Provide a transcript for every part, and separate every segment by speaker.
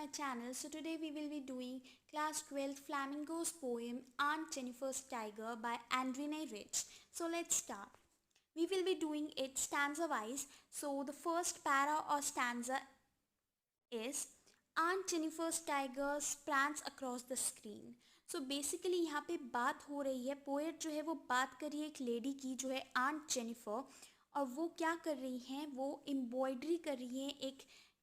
Speaker 1: channel. So today we will be doing class 12 Flamingo's poem Aunt Jennifer's Tiger by Andrine Rich. So let's start. We will be doing it stanza wise. So the first para or stanza is Aunt Jennifer's Tiger sprants across the screen. So basically यहाँ पे बात हो रही है, poet जो है वो बात कर रही है एक लेडी की जो है आंट जेनिफर, और वो क्या कर रही हैं, वो एम्ब्रॉयडरी कर रही हैं एक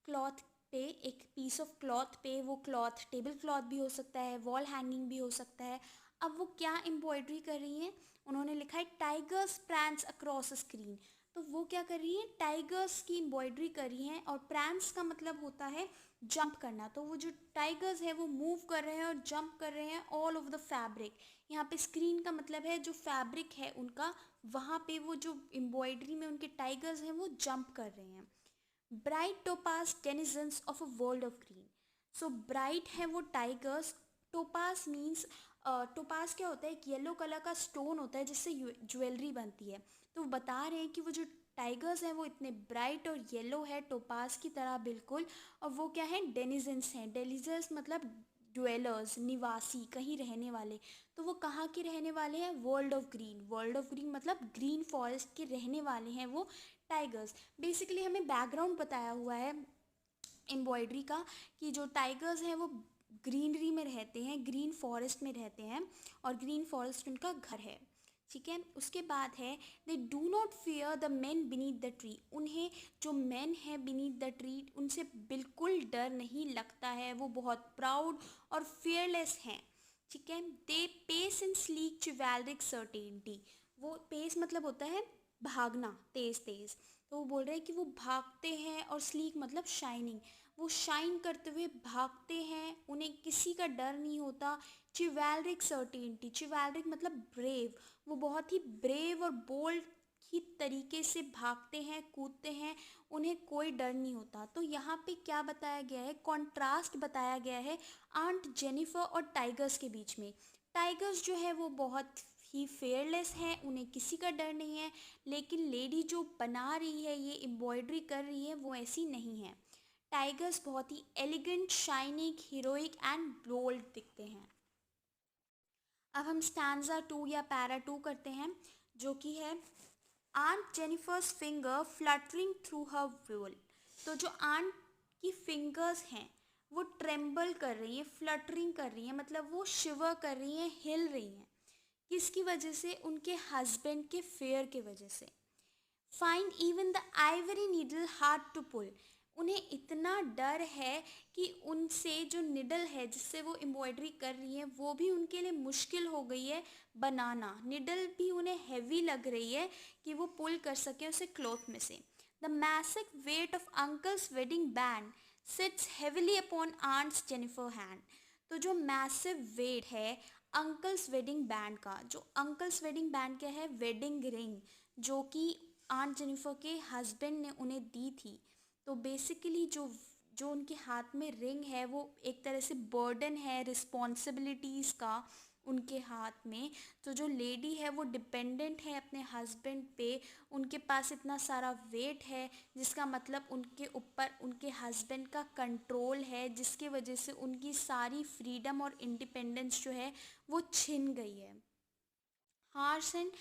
Speaker 1: क्लॉथ पे, एक पीस ऑफ क्लॉथ पे। वो क्लॉथ टेबल क्लॉथ भी हो सकता है, वॉल हैंगिंग भी हो सकता है। अब वो क्या एम्ब्रॉयडरी कर रही हैं, उन्होंने लिखा है टाइगर स्प्रैंस अक्रॉस स्क्रीन। तो वो क्या कर रही हैं, टाइगर्स की एम्ब्रॉयडरी कर रही हैं, और प्रैंस का मतलब होता है जंप करना। तो वो जो टाइगर्स है वो मूव कर रहे हैं और जंप कर रहे हैं ऑल ओवर द फैब्रिक। यहाँ पे स्क्रीन का मतलब है जो फैब्रिक है उनका, वहाँ पे वो जो एम्ब्रॉयडरी में उनके टाइगर्स हैं वो जंप कर रहे हैं। Bright topaz denizens of a world of green. So bright है वो टाइगर्स। टोपास मीन्स, टोपास क्या होता है, एक येलो कलर का स्टोन होता है जिससे ज्वेलरी बनती है। तो बता रहे हैं कि वो जो टाइगर्स हैं वो इतने ब्राइट और येलो है, टोपास की तरह बिल्कुल। और वो क्या है, डेनिजन्स हैं। डेनिजन्स मतलब ड्वेलर्स, निवासी, कहीं रहने वाले। तो वो कहाँ के रहने वाले हैं, world of green. World of green मतलब ग्रीन फॉरेस्ट के रहने वाले हैं वो टाइगर्स। बेसिकली हमें बैकग्राउंड बताया हुआ है एम्ब्रॉयडरी का, कि जो टाइगर्स हैं वो ग्रीनरी में रहते हैं, ग्रीन फॉरेस्ट में रहते हैं, और ग्रीन फॉरेस्ट उनका घर है। ठीक है, उसके बाद है they do not fear the man beneath the tree. उन्हें जो मैन है बीनीथ द ट्री उनसे बिल्कुल डर नहीं लगता है, वो बहुत प्राउड और फियरलेस हैं। ठीक है, they pace in sleek chivalric certainty. वो पेस मतलब होता है भागना, तेज तेज। तो वो बोल रहे हैं कि वो भागते हैं, और स्लीक मतलब शाइनिंग, वो शाइन करते हुए भागते हैं, उन्हें किसी का डर नहीं होता। चिवैलरिक सर्टेनिटी, चिवैलरिक मतलब ब्रेव, वो बहुत ही ब्रेव और बोल्ड की तरीके से भागते हैं, कूदते हैं, उन्हें कोई डर नहीं होता। तो यहाँ पे क्या बताया गया है, कॉन्ट्रास्ट बताया गया है आंट जेनिफर और टाइगर्स के बीच में। टाइगर्स जो है वो बहुत ही फेयरलेस हैं, उन्हें किसी का डर नहीं है। लेकिन लेडी जो बना रही है, ये एम्ब्रॉयडरी कर रही है, वो ऐसी नहीं है। टाइगर्स बहुत ही elegant, shining, heroic and bold दिखते हैं। अब हम स्टैंजा 2 या पैरा 2 करते हैं, जो कि है aunt Jennifer's finger fluttering through her wool. तो जो आंट की फिंगर्स हैं वो ट्रेम्बल कर रही हैं, फ्लटरिंग कर रही हैं, मतलब वो शिवर कर रही हैं, हिल रही हैं। किसकी वजह से, उनके हस्बैंड के फेयर के वजह से। Find even the ivory needle hard to pull. उन्हें इतना डर है कि उनसे जो निडल है जिससे वो एम्ब्रॉयडरी कर रही है वो भी उनके लिए मुश्किल हो गई है बनाना। निडल भी उन्हें हैवी लग रही है कि वो पुल कर सके उसे क्लॉथ में से। The massive weight of uncle's wedding band sits heavily upon aunt's Jennifer hand. तो जो मैसिव वेट है अंकल्स वेडिंग बैंड का, जो अंकल्स वेडिंग बैंड क्या है, वेडिंग रिंग, जो कि आंट जेनिफर के हस्बैंड ने उन्हें दी थी। तो बेसिकली जो जो उनके हाथ में रिंग है वो एक तरह से बर्डन है रिस्पॉन्सिबिलिटीज़ का उनके हाथ में। तो जो लेडी है वो डिपेंडेंट है अपने हस्बैंड पे, उनके पास इतना सारा वेट है, जिसका मतलब उनके ऊपर उनके हस्बैंड का कंट्रोल है, जिसकी वजह से उनकी सारी फ्रीडम और इंडिपेंडेंस जो है वो छिन गई है। Harsh and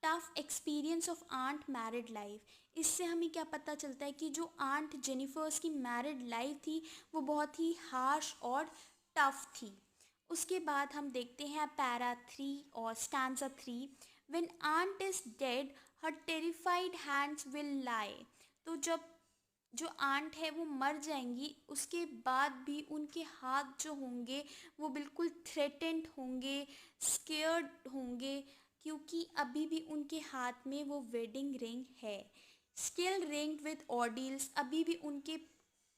Speaker 1: tough experience of aunt married life. इससे हमें क्या पता चलता है कि जो आंट जेनिफर्स की मैरिड लाइफ थी वो बहुत ही हार्श और टफ थी। उसके बाद हम देखते हैं पैरा 3 और stanza 3। When aunt is dead her terrified hands will lie. तो जब जो आंट है वो मर जाएंगी, उसके बाद भी उनके हाथ जो होंगे वो बिल्कुल थ्रेटेंड होंगे, स्केयर्ड होंगे, क्योंकि अभी भी उनके हाथ में वो वेडिंग रिंग है। स्टिल रिंग्ड विद ऑर्डिल्स, अभी भी उनके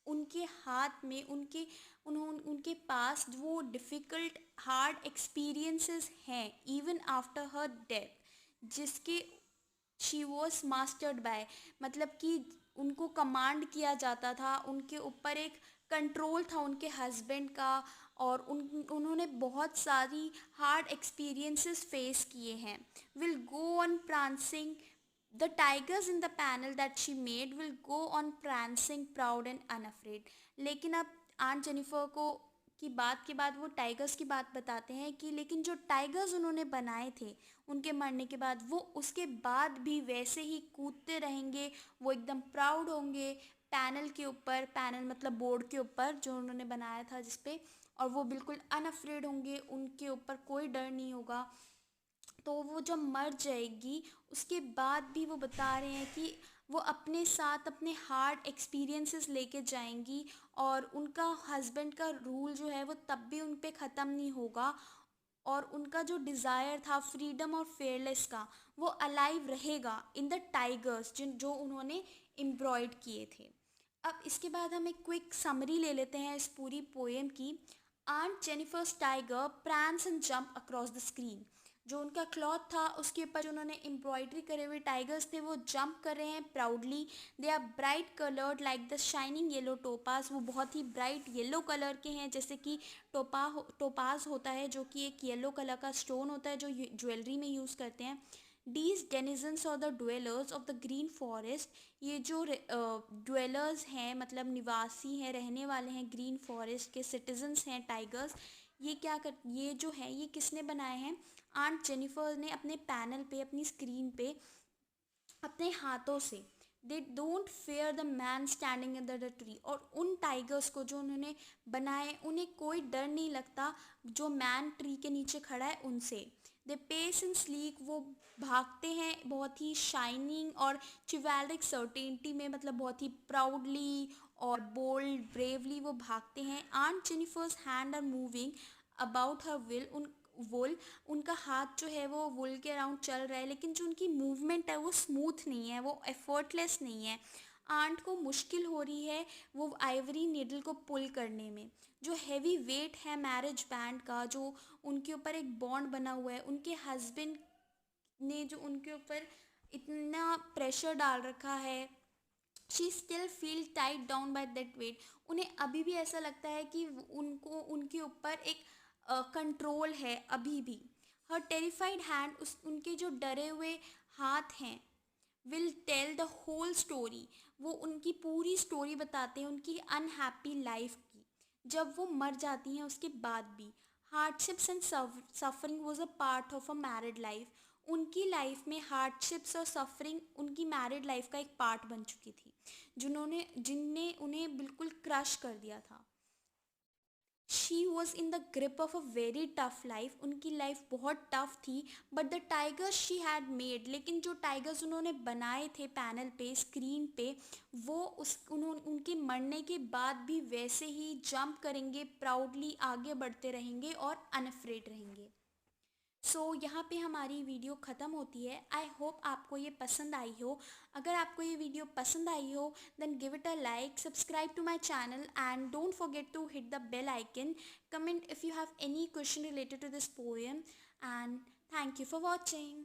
Speaker 1: उनके हाथ में उनके पास वो डिफ़िकल्ट हार्ड एक्सपीरियंसेस हैं इवन आफ्टर हर डेथ, जिसके शी वॉज मास्टर्ड बाय, मतलब कि उनको कमांड किया जाता था, उनके ऊपर एक कंट्रोल था उनके हस्बैंड का, और उन्होंने बहुत सारी हार्ड एक्सपीरियंसेस फेस किए हैं। Will go on prancing the tigers in the panel that she made will go on prancing proud and unafraid. लेकिन अब आंट जेनिफर को की बात के बाद वो टाइगर्स की बात बताते हैं कि लेकिन जो टाइगर्स उन्होंने बनाए थे उनके मरने के बाद, वो उसके बाद भी वैसे ही कूदते रहेंगे, वो एकदम प्राउड होंगे पैनल के ऊपर, पैनल मतलब बोर्ड के ऊपर जो उन्होंने बनाया था जिस पे, और वो बिल्कुल अनअफ्रेड होंगे, उनके ऊपर कोई डर नहीं होगा। तो वो जब मर जाएगी उसके बाद भी वो बता रहे हैं कि वो अपने साथ अपने हार्ड एक्सपीरियंसेस लेके जाएंगी, और उनका हस्बैंड का रूल जो है वो तब भी उन पे ख़त्म नहीं होगा, और उनका जो डिज़ायर था फ्रीडम और फेयरलेस का, वो अलाइव रहेगा इन द टाइगर्स जिन जो उन्होंने एम्ब्रॉयड किए थे। अब इसके बाद हम एक क्विक समरी ले लेते हैं इस पूरी पोएम की। Aunt Jennifer's tiger prance and jump across the screen. जो उनका क्लॉथ था उसके ऊपर जो उन्होंने एम्ब्रॉयडरी करे हुए टाइगर्स थे वो जंप कर रहे हैं proudly. They are bright coloured like the shining yellow topaz. वो बहुत ही ब्राइट येलो कलर के हैं, जैसे कि टोपाज होता है जो कि एक येलो कलर का स्टोन होता है जो ज्वेलरी में यूज़ करते हैं। डीज डेनिजन्स और the dwellers of the green forest. ये जो डवेलर्स हैं मतलब निवासी हैं, रहने वाले हैं ग्रीन फॉरेस्ट के, सिटीजन्स हैं टाइगर्स। ये जो है ये किसने बनाए हैं? आंट जेनिफर ने अपने पैनल पे, अपनी स्क्रीन पे, अपने हाथों से। They don't fair the man standing under the tree. और उन टाइगर्स को जो उन्होंने बनाए उन्हें कोई डर नहीं लगता जो मैन ट्री के नीचे खड़ा है उनसे। They pace in sleek. वो भागते हैं बहुत ही शाइनिंग और चिवैलिक सर्टेनिटी में, मतलब बहुत ही प्राउडली और बोल्ड ब्रेवली वो भागते हैं। Aunt Jennifer's hand are moving about her wool. Wool, उनका हाथ जो है वो वुल के अराउंड चल रहा है, लेकिन जो उनकी मूवमेंट है वो स्मूथ नहीं है, वो एफर्टलेस नहीं है। आंट को मुश्किल हो रही है वो आइवरी नीडल को पुल करने में। जो हैवी वेट है मैरिज बैंड का, जो उनके ऊपर एक बॉन्ड बना हुआ है, उनके हस्बैंड ने जो उनके ऊपर इतना प्रेशर डाल रखा है, she still feel tight down by that weight. उन्हें अभी भी ऐसा लगता है कि उनको उनके ऊपर एक कंट्रोल है अभी भी। हर टेरिफाइड हैंड, उस उनके जो डरे हुए हाथ हैं, will tell the whole story. वो उनकी पूरी स्टोरी बताते हैं उनकी अनहैप्पी लाइफ की, जब वो मर जाती हैं उसके बाद भी। Hardships and suffering was a part of a married life. उनकी लाइफ में हार्डशिप्स और सफरिंग उनकी मैरिड लाइफ का एक पार्ट बन चुकी थी, जिनने उन्हें बिल्कुल क्रश कर दिया था। She was in the grip of a very tough life. उनकी लाइफ बहुत टफ थी। But the tigers she had made, लेकिन जो टाइगर्स उन्होंने बनाए थे पैनल पे, स्क्रीन पे, वो उनके मरने के बाद भी वैसे ही जंप करेंगे, प्राउडली आगे बढ़ते रहेंगे और अनअफ्रेड रहेंगे। यहाँ पे हमारी वीडियो ख़त्म होती है। आई होप आपको ये पसंद आई हो। अगर आपको ये वीडियो पसंद आई हो then give it a like, subscribe to my channel and don't forget to hit the bell icon, comment if you have any question related to this poem, and thank you for watching.